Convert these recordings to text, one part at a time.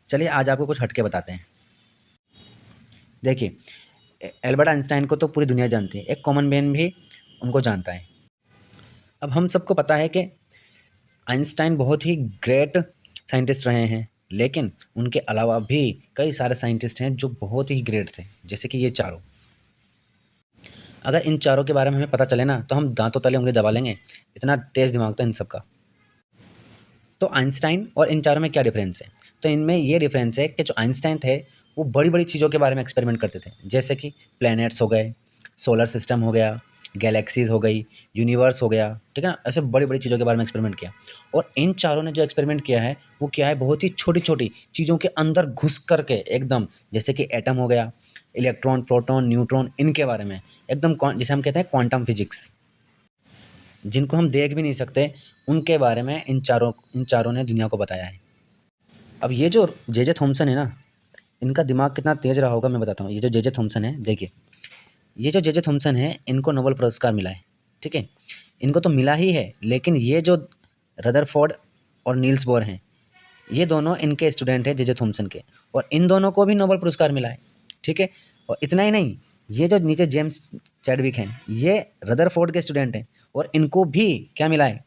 चलिए आज आपको कुछ हटके बताते हैं। देखिए, एल्बर्ट आइंस्टाइन को तो पूरी दुनिया जानती है, एक कॉमन मैन भी उनको जानता है। अब हम सबको पता है कि आइंस्टाइन बहुत ही ग्रेट साइंटिस्ट रहे हैं, लेकिन उनके अलावा भी कई सारे साइंटिस्ट हैं जो बहुत ही ग्रेट थे, जैसे कि ये चारों। अगर इन चारों के बारे में हमें पता चले ना, तो हम दाँतों तले उँगली दबा लेंगे, इतना तेज़ दिमाग था इन सबका। तो आइंस्टाइन और इन चारों में क्या डिफरेंस है? तो इनमें ये डिफरेंस है कि जो आइंस्टाइन थे, वो बड़ी-बड़ी चीज़ों के बारे में एक्सपेरिमेंट करते थे। जैसे कि प्लैनेट्स हो गए, सोलर सिस्टम हो गया, गैलेक्सीज़ हो गई, यूनिवर्स हो गया, ठीक है ना? ऐसे बड़ी-बड़ी चीज़ों के बारे में एक्सपेरिमेंट किया। और इन चारों ने जो एक्सपेरिमेंट किया है, वो क्या है, बहुत ही छोटी-छोटी चीज़ों के अंदर घुस कर के एकदम, जैसे कि एटम हो गया, इलेक्ट्रॉन, प्रोटॉन, न्यूट्रॉन, इनके बारे में एकदम जिसे हम कहते हैं क्वांटम फिज़िक्स। जिनको हम देख भी नहीं सकते, उनके बारे में इन चारों ने दुनिया को बताया है। अब ये जो जे थॉमसन है ना, इनका दिमाग कितना तेज़ रहा होगा मैं बताता हूँ। ये जो जे थॉमसन है, देखिए, ये जो जे थॉमसन है, इनको नोबेल पुरस्कार मिला है, ठीक है? इनको तो मिला ही है, लेकिन ये जो रदरफोर्ड और नील्स बोर हैं, ये दोनों इनके स्टूडेंट हैं जे थॉमसन के, और इन दोनों को भी नोबेल पुरस्कार मिला है, ठीक है? और इतना ही नहीं, ये जो नीचे जेम्स चैडविक हैं, ये रदरफोर्ड के स्टूडेंट हैं, और इनको भी क्या मिला है?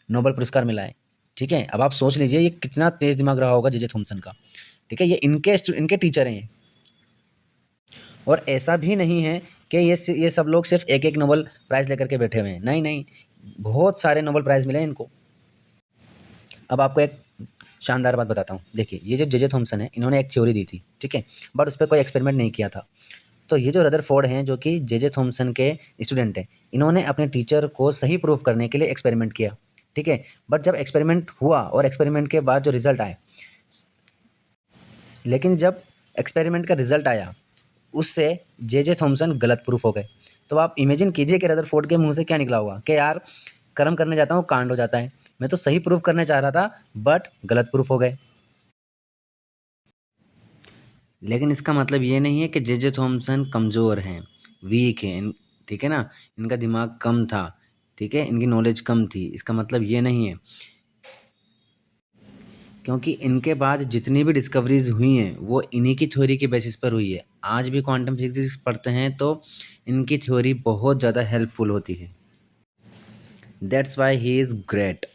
नोबेल पुरस्कार मिला है, ठीक है? अब आप सोच लीजिए ये कितना तेज़ दिमाग रहा होगा जे थॉमसन का, ठीक है? ये इनके टीचर हैं ये। और ऐसा भी नहीं है कि ये सब लोग सिर्फ़ एक-एक नोबेल प्राइज़ लेकर के बैठे हुए हैं। नहीं, नहीं, बहुत सारे नोबेल प्राइज़ मिले हैं इनको। अब आपको एक शानदार बात बताता हूँ। देखिए, ये जो जे थॉमसन है, इन्होंने एक थ्योरी दी थी, ठीक है? बट उस पे कोई एक्सपेरिमेंट नहीं किया था। तो ये जो रदरफोर्ड हैं, जो कि जे थॉमसन के स्टूडेंट हैं, इन्होंने अपने टीचर को सही प्रूव करने के लिए एक्सपेरिमेंट किया, ठीक है? बट जब एक्सपेरिमेंट हुआ और एक्सपेरिमेंट के बाद जो रिज़ल्ट आए, लेकिन जब एक्सपेरिमेंट का रिज़ल्ट आया, उससे जे थॉमसन गलत प्रूफ हो गए। तो आप इमेजिन कीजिए कि रदरफोर्ड के मुँह से क्या निकला होगा कि यार, कर्म करने जाता हूँ, कांड हो जाता है। मैं तो सही प्रूफ करने चाह रहा था, बट गलत प्रूफ हो गए। लेकिन इसका मतलब ये नहीं है कि जे थॉमसन कमज़ोर हैं, वीक हैं, ठीक है ना? इनका दिमाग कम था, ठीक है? इनकी नॉलेज कम थी, इसका मतलब ये नहीं है। क्योंकि इनके बाद जितनी भी डिस्कवरीज़ हुई हैं, वो इन्हीं की थ्योरी के बेसिस पर हुई है। आज भी क्वांटम फिज़िक्स पढ़ते हैं तो इनकी थ्योरी बहुत ज़्यादा हेल्पफुल होती है। That's why he is great.